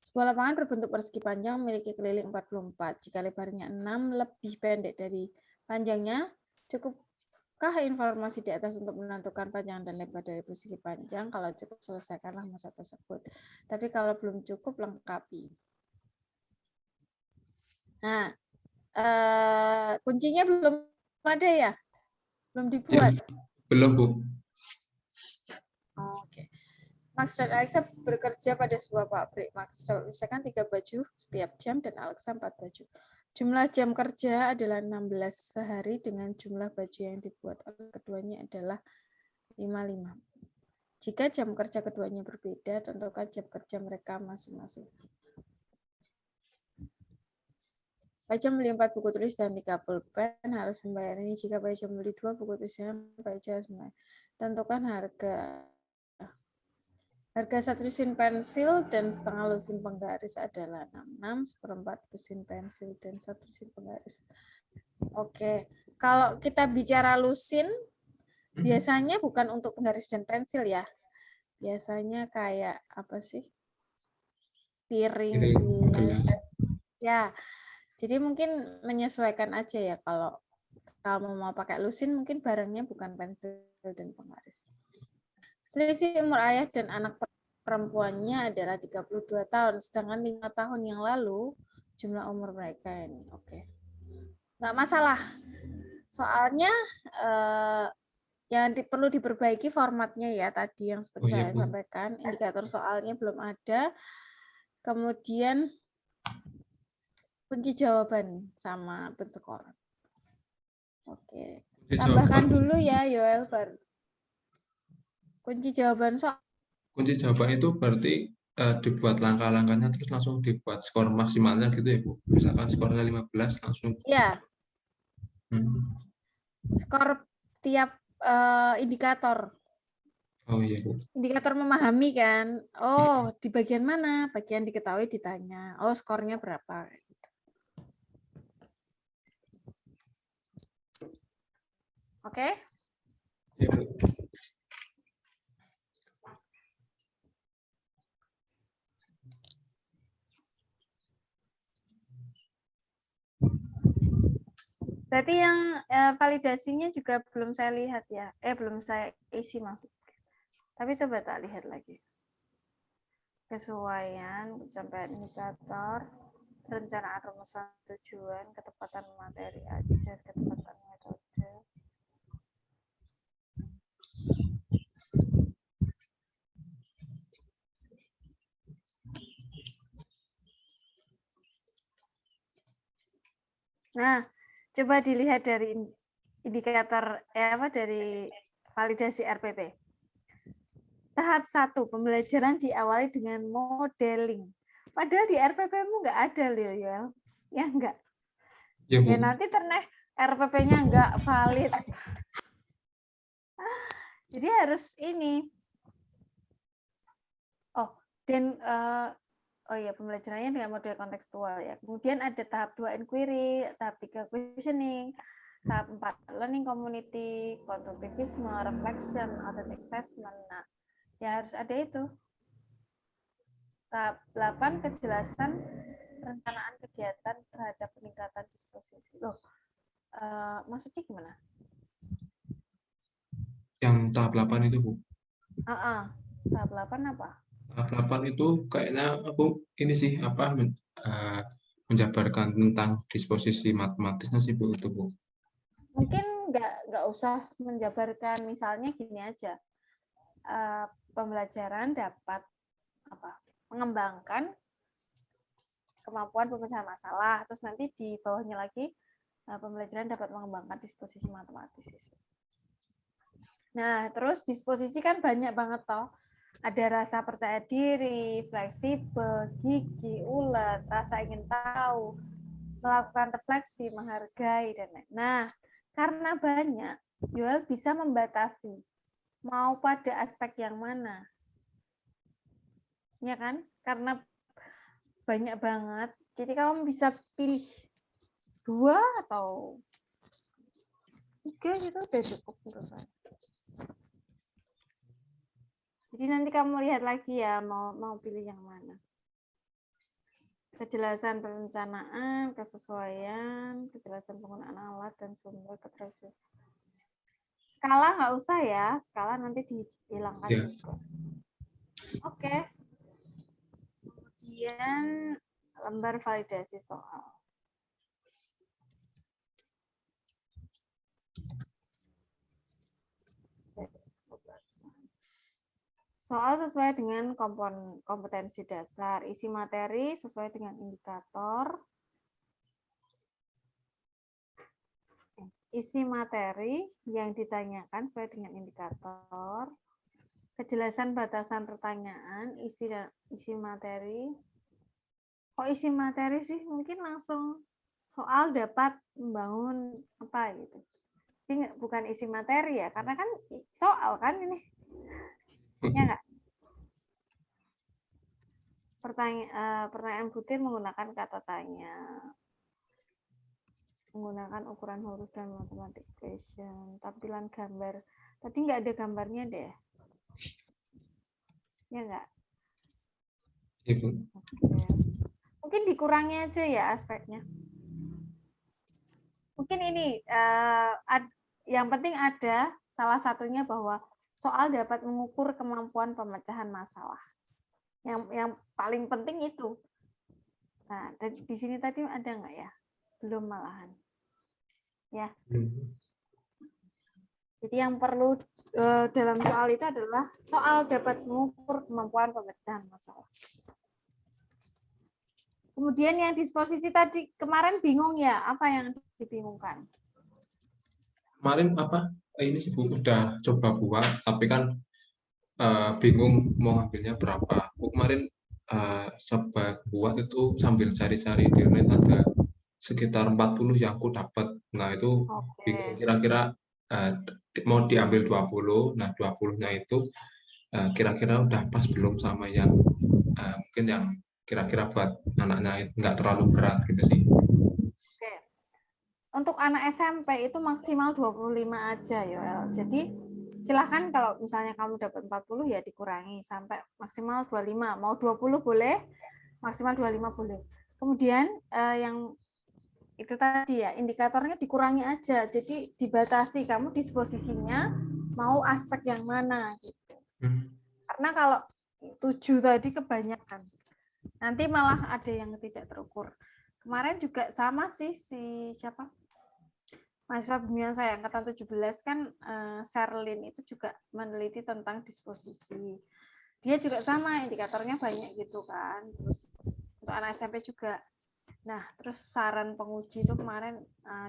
Sebuah lapangan berbentuk persegi panjang memiliki keliling 44. Jika lebarnya 6 lebih pendek dari panjangnya, cukupkah informasi di atas untuk menentukan panjang dan lebar dari persegi panjang? Kalau cukup, selesaikanlah masalah tersebut. Tapi kalau belum cukup, lengkapi. Nah, kuncinya belum ada ya? Belum dibuat? Belum, Bu. Oke. Max dan Alexa bekerja pada sebuah pabrik. Max misalkan 3 baju setiap jam dan Alexa 4 baju. Jumlah jam kerja adalah 16 sehari dengan jumlah baju yang dibuat oleh keduanya adalah 55. Jika jam kerja keduanya berbeda, tentukan jam kerja mereka masing-masing. Pak Ijam beli 4 buku tulis dan 3 pulpen, harus membayar ini. Jika Pak Ijam beli 2 buku tulisnya, Pak Ijam harus membayar. Tentukan harga 1 lusin pensil dan setengah lusin penggaris adalah 66, seperempat lusin pensil dan 1 lusin penggaris. Oke, kalau kita bicara lusin, biasanya bukan untuk penggaris dan pensil ya. Biasanya kayak apa sih? Piring, gelas. Ya. Jadi mungkin menyesuaikan aja ya, kalau kamu mau pakai lusin mungkin barangnya bukan pensil dan penggaris. Selisih umur ayah dan anak perempuannya adalah 32 tahun, sedangkan 5 tahun yang lalu jumlah umur mereka ini. Oke. Nggak masalah. Soalnya yang perlu diperbaiki formatnya ya, tadi yang seperti Oh iya, saya Bu. sampaikan, indikator soalnya belum ada. Kemudian kunci jawaban sama penskor. Oke. Kunci Tambahkan jawaban, dulu ya, Yoel, kunci jawaban soal. kunci jawaban itu berarti dibuat langkah-langkahnya terus langsung dibuat skor maksimalnya gitu ya, Bu. Misalkan skornya 15 langsung. Ya, Hmm. skor tiap indikator. Oh iya, Bu. Indikator memahami kan. Oh, di bagian mana? Bagian diketahui ditanya. Oh, skornya berapa? Oke? Iya, Bu. Berarti yang validasinya juga belum saya lihat ya. Belum saya isi maksud. Tapi coba tak lihat lagi. Kesesuaian, pencapaian indikator, perencanaan rumusan tujuan, ketepatan materi ajar, ketepatan metode. Nah, coba dilihat dari indikator dari validasi RPP. Tahap 1, pembelajaran diawali dengan modeling. Padahal di RPP-mu nggak ada, Lil, ya enggak. Iya, Bu. Ya nanti RPP-nya nggak valid. Jadi harus ini. Oh, dan oh ya, pembelajarannya dengan model kontekstual ya. Kemudian ada tahap 2 inquiry, tahap 3 questioning, tahap 4 learning community, konstruktivisme, reflection, authentic assessment. Nah, ya harus ada itu. Tahap 8 kejelasan perencanaan kegiatan terhadap peningkatan disposisi. Loh, maksudnya gimana? Yang tahap 8 itu, Bu. Tahap 8 apa? Tahap 8 itu kayaknya aku ini sih apa menjabarkan tentang disposisi matematisnya sih, Bu, itu, Bu. Mungkin nggak usah menjabarkan, misalnya gini aja. Pembelajaran dapat mengembangkan kemampuan pemecahan masalah, terus nanti di bawahnya lagi pembelajaran dapat mengembangkan disposisi matematis. Nah, terus disposisi kan banyak banget toh. Ada rasa percaya diri, fleksibel, gigih, ulet, rasa ingin tahu, melakukan refleksi, menghargai, dan lain. Nah, karena banyak, Yoel bisa membatasi mau pada aspek yang mana. Ya kan? Karena banyak banget. Jadi kamu bisa pilih 2 atau 3 gitu udah cukup menurut saya. Jadi nanti kamu lihat lagi ya mau pilih yang mana. Kejelasan perencanaan, kesesuaian, kejelasan penggunaan alat dan sumber keterangan. Skala nggak usah ya, skala nanti dihilangkan Ya. juga. Oke. Kemudian lembar validasi soal. Soal sesuai dengan kompetensi dasar, isi materi sesuai dengan indikator, isi materi yang ditanyakan sesuai dengan indikator, kejelasan batasan pertanyaan, isi materi. Kok isi materi sih? Mungkin langsung soal dapat membangun apa gitu. Ini bukan isi materi ya, karena kan soal kan ini. Ya enggak? Pertanyaan butir menggunakan kata tanya. Menggunakan ukuran huruf dan mathematical equation. Tampilan gambar. Tadi nggak ada gambarnya deh. Ya nggak? Ya, Bu. Oke. Mungkin dikurangi aja ya aspeknya. Mungkin ini yang penting ada salah satunya bahwa soal dapat mengukur kemampuan pemecahan masalah. Yang paling penting itu. Nah, di sini tadi ada nggak ya? Belum malahan. Ya. Jadi yang perlu dalam soal itu adalah soal dapat mengukur kemampuan pemecahan masalah. Kemudian yang disposisi tadi kemarin bingung ya, apa yang dibingungkan? Kemarin apa? Ini sih Bu udah coba buat, tapi kan bingung mau ngambilnya berapa. Bu kemarin coba buat itu sambil cari-cari di internet ada sekitar 40 yang aku dapat. Nah, itu bingung kira-kira mau diambil 20. Nah, 20-nya itu kira-kira udah pas belum sama yang mungkin yang kira-kira buat anaknya nggak terlalu berat gitu sih. Oke. Untuk anak SMP itu maksimal 25 aja, Yoel. Jadi silahkan kalau misalnya kamu dapat 40 ya dikurangi sampai maksimal 25. Mau 20 boleh, maksimal 25 boleh. Kemudian yang itu tadi ya, indikatornya dikurangi aja. Jadi dibatasi kamu disposisinya mau aspek yang mana gitu. Karena kalau 7 tadi kebanyakan. Nanti malah ada yang tidak terukur. Kemarin juga sama sih si siapa? Mahasiswa bimbingan saya angkatan 17 kan Sherlyn itu juga meneliti tentang disposisi. Dia juga sama indikatornya banyak gitu kan. Terus untuk anak SMP juga. Nah, terus saran penguji itu kemarin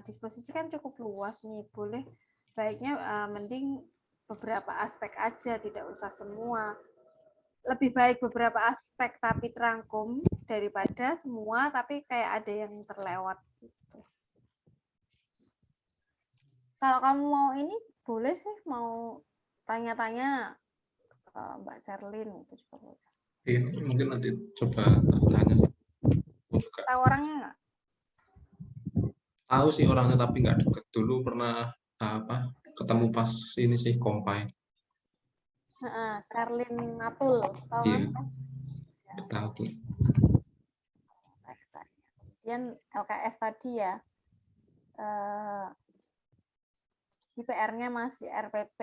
disposisi kan cukup luas nih. Boleh baiknya mending beberapa aspek aja, tidak usah semua. Lebih baik beberapa aspek tapi terangkum daripada semua tapi kayak ada yang terlewat gitu. Kalau kamu mau ini boleh sih mau tanya-tanya ke Mbak Sherlyn itu juga boleh. Iya, mungkin nanti coba tanya sih. Aku juga Tahu orangnya nggak? tahu sih orangnya tapi nggak deket. Dulu pernah ketemu pas ini sih Kompai. Sherlyn Matul, tahu kan? Iya, tahu. Kemudian LKS tadi ya, di PR-nya masih RPP,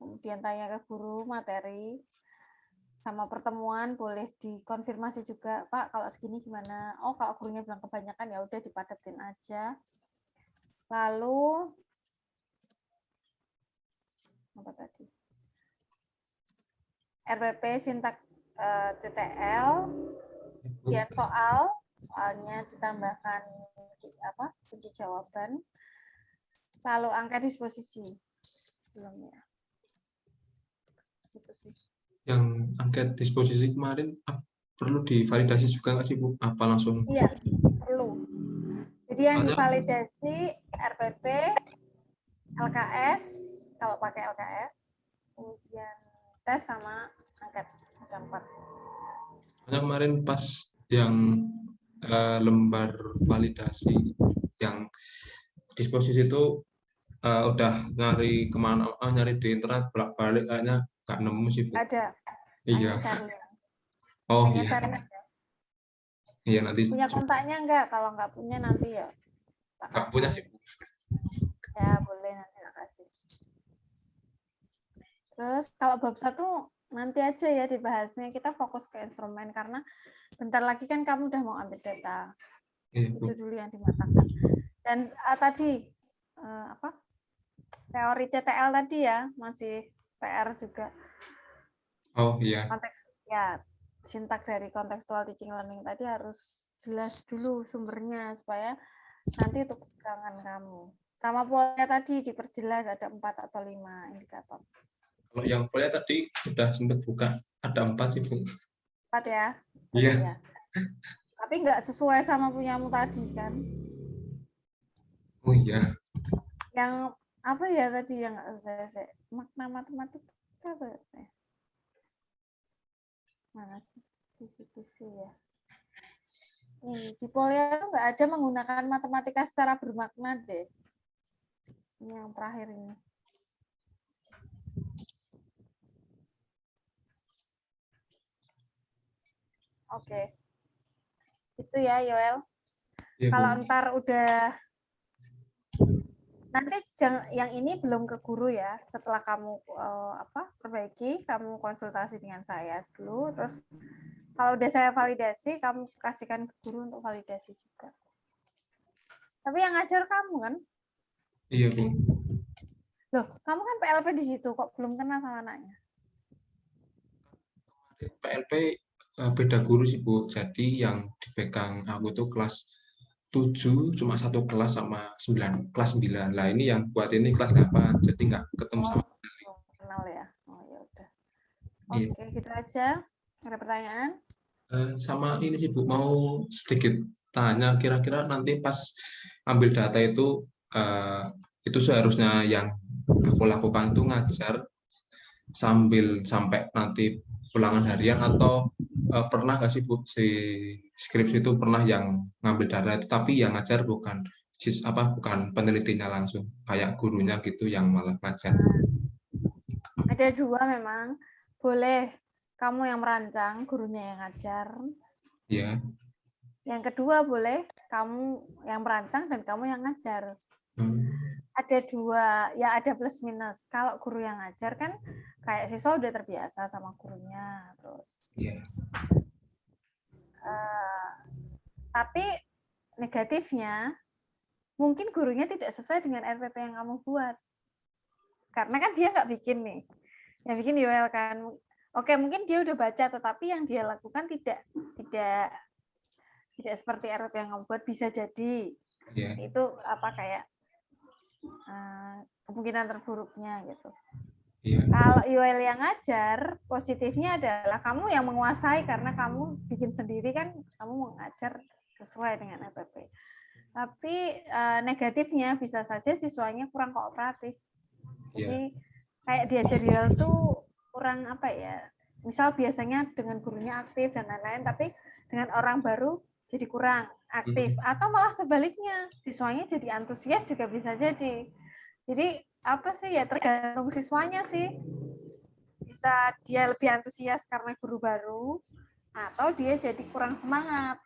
kemudian tanya ke guru materi, sama pertemuan boleh dikonfirmasi juga, Pak kalau segini gimana? Oh kalau gurunya bilang kebanyakan ya udah dipadetin aja. Lalu apa tadi? RPP sintak TTL, kemudian soalnya ditambahkan kunci jawaban, lalu angka disposisi belum ya? Gitu sih. Yang angket disposisi kemarin perlu divalidasi juga nggak sih Bu? Apa langsung? Iya, perlu. Jadi yang divalidasi RPP, LKS, kalau pakai LKS, kemudian tes sama angket ada 4. Karena kemarin pas yang lembar validasi yang disposisi itu udah nyari kemana, nyari di internet bolak-balik kayaknya nggak nemu sih Bu. Ada, Iya. hanya Sherlyn. Oh Hanya iya. Sherlyn. Iya nanti. Punya kontaknya enggak? Kalau nggak punya nanti ya tak Nggak punya kasih. sih Bu. Ya boleh nanti tak kasih. Terus kalau bab 1 nanti aja ya dibahasnya. Kita fokus ke instrumen karena bentar lagi kan kamu udah mau ambil data. Iya, Bu. Itu dulu yang dimatakan. Dan tadi teori CTL tadi ya masih PR juga. Oh iya. Konteks ya sintak dari contextual teaching learning tadi harus jelas dulu sumbernya supaya nanti untuk pegangan kamu. Sama pola tadi diperjelas ada 4 atau 5 indikator. Kalau yang pola tadi sudah sempat buka, ada 4 sih Bu. 4 ya? Iya. Ya. Tapi nggak sesuai sama punyamu tadi kan? Oh iya. Yang apa ya tadi yang nggak sesuai? Makna matematika apa ya? Mana sih? Kisi-kisi ya. Ini di Polya itu nggak ada menggunakan matematika secara bermakna deh. Ini yang terakhir ini. Oke. Itu ya, Yoel. Iya, Kalau Bu. ntar udah Nanti yang ini belum ke guru ya. Setelah kamu perbaiki, kamu konsultasi dengan saya dulu. Terus kalau udah saya validasi, kamu kasihkan ke guru untuk validasi juga. Tapi yang ngajar kamu kan? Iya, Bu. Loh, kamu kan PLP di situ, kok belum kenal sama anaknya? PLP beda guru sih, Bu. Jadi yang dipegang aku tuh kelas 7 cuma satu kelas sama 9, kelas 9. Lah ini yang buat ini kelas 8, jadi nggak ketemu sama sekali. Oh, kenal ya. Oh ya udah. Iya. Oke, gitu aja. Ada pertanyaan? Sama ini sih Bu, mau sedikit tanya, kira-kira nanti pas ambil data itu seharusnya yang aku lakukan itu ngajar sampai nanti ulangan harian, atau pernah nggak sih Bu, si skripsi itu pernah yang ngambil data itu tapi yang ngajar bukan bukan penelitinya langsung, kayak gurunya gitu yang malah ngajar. Ada dua memang. Boleh kamu yang merancang, gurunya yang ngajar. Ya. Yang kedua boleh kamu yang merancang dan kamu yang ngajar. Ada dua, ya ada plus minus. Kalau guru yang ngajar kan kayak siswa udah terbiasa sama gurunya, terus. Yeah. Tapi negatifnya mungkin gurunya tidak sesuai dengan RPP yang kamu buat. Karena kan dia nggak bikin nih. Yang bikin UL kan. Oke, mungkin dia udah baca, tetapi yang dia lakukan tidak seperti RPP yang kamu buat, bisa jadi. Yeah. Itu kayak kemungkinan terburuknya gitu. Yeah. Kalau UL yang ngajar, positifnya adalah kamu yang menguasai karena kamu bikin sendiri kan, kamu mengajar sesuai dengan RPP. Tapi negatifnya bisa saja siswanya kurang kooperatif. Jadi kayak diajar UL tuh kurang misal biasanya dengan gurunya aktif dan lain-lain, tapi dengan orang baru jadi kurang aktif, atau malah sebaliknya siswanya jadi antusias juga bisa jadi. Jadi tergantung siswanya sih, bisa dia lebih antusias karena guru baru atau dia jadi kurang semangat.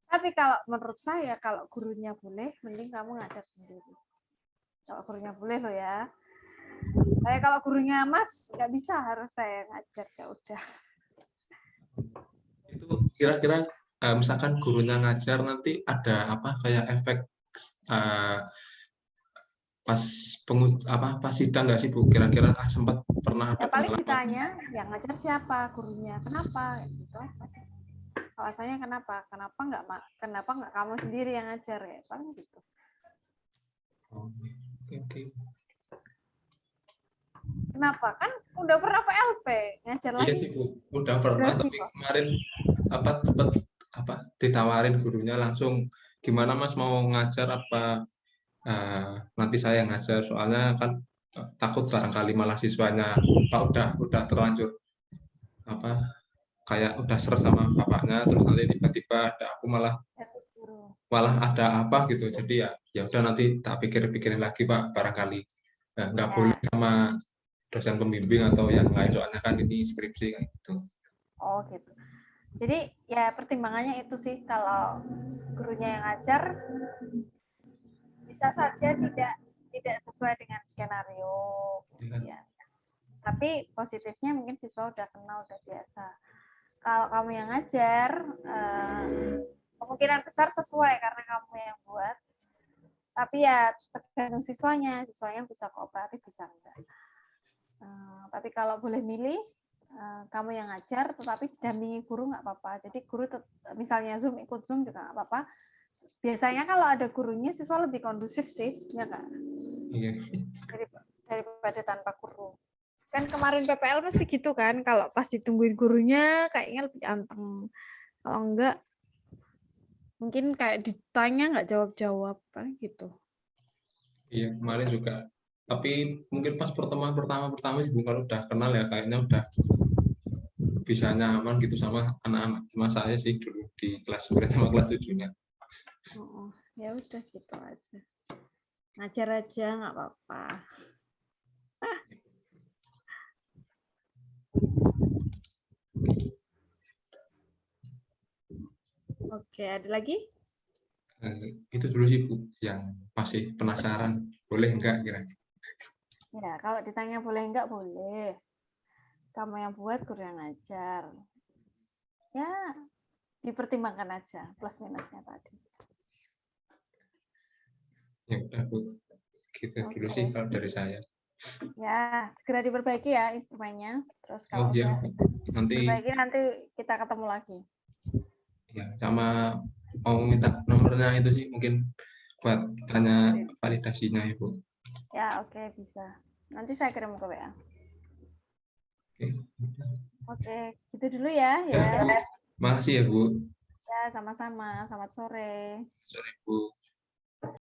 Tapi kalau menurut saya, kalau gurunya boleh, mending kamu ngajar sendiri. Kalau gurunya boleh loh ya. Kalau gurunya Mas nggak bisa, harus saya ngajar, ya udah. Itu kira-kira misalkan gurunya ngajar, nanti ada kayak efek pas sidang nggak sih Bu? Kira-kira sempat pernah ada paling pengalaman? ditanya yang ngajar siapa, gurunya, kenapa, gitu aja sih. Alasannya kenapa nggak kamu sendiri yang ngajar, ya paling gitu. Oke. Kenapa? Kan udah pernah PLP, ngajar lagi. Iya sih Bu, udah pernah, tapi kemarin ditawarin gurunya langsung, gimana Mas mau ngajar apa nanti saya ngajar, soalnya kan takut barangkali malah siswanya udah terlanjur kayak udah seret sama bapaknya, terus nanti tiba-tiba ada aku malah ada apa gitu. Jadi ya udah, nanti tak pikirin lagi Pak, barangkali nggak boleh sama dosen pembimbing atau yang lain, soalnya kan ini skripsi kayak gitu. Oh gitu. Jadi ya pertimbangannya itu sih, kalau gurunya yang ngajar bisa saja tidak sesuai dengan skenario. Ya. Tapi positifnya mungkin siswa udah kenal, udah biasa. Kalau kamu yang ngajar, kemungkinan besar sesuai karena kamu yang buat. Tapi ya tergantung siswanya bisa kooperatif, bisa enggak. Tapi kalau boleh milih, kamu yang ngajar tetapi didampingi guru nggak apa-apa. Jadi guru misalnya Zoom, ikut Zoom juga nggak apa-apa. Biasanya kalau ada gurunya siswa lebih kondusif sih, ya Kak? Iya. Daripada tanpa guru. Kan kemarin PPL pasti gitu kan, kalau pas ditungguin gurunya kayaknya lebih anteng. Kalau enggak, mungkin kayak ditanya nggak jawab-jawab, kan gitu. Iya, kemarin juga. Tapi mungkin pas pertemuan pertama Ibu, kalau udah kenal ya kayaknya udah bisa nyaman gitu sama anak-anak. Cuma saya sih dulu di kelas 9 sama kelas 7-nya. Ya udah gitu aja. Ngajar aja nggak apa-apa. Oke, ada lagi? Itu dulu sih Bu yang masih penasaran, boleh enggak kira-kira? Ya, kalau ditanya boleh enggak, boleh. Kamu yang buat, kurang ajar. Ya, dipertimbangkan aja plus minusnya tadi. Ya udah Bu, gitu dulu Oke. sih kalau dari saya. Ya, segera diperbaiki ya instrumennya. Terus Oh kalau iya, udah nanti diperbaiki, nanti kita ketemu lagi. ya sama mau minta nomornya itu sih mungkin buat tanya validasinya Ibu. Ya, oke, bisa. Nanti saya kirim ke WA. Oke. Oke, gitu dulu ya. Ya, Ya, makasih ya Bu. ya sama-sama. Selamat sore. Sore Bu.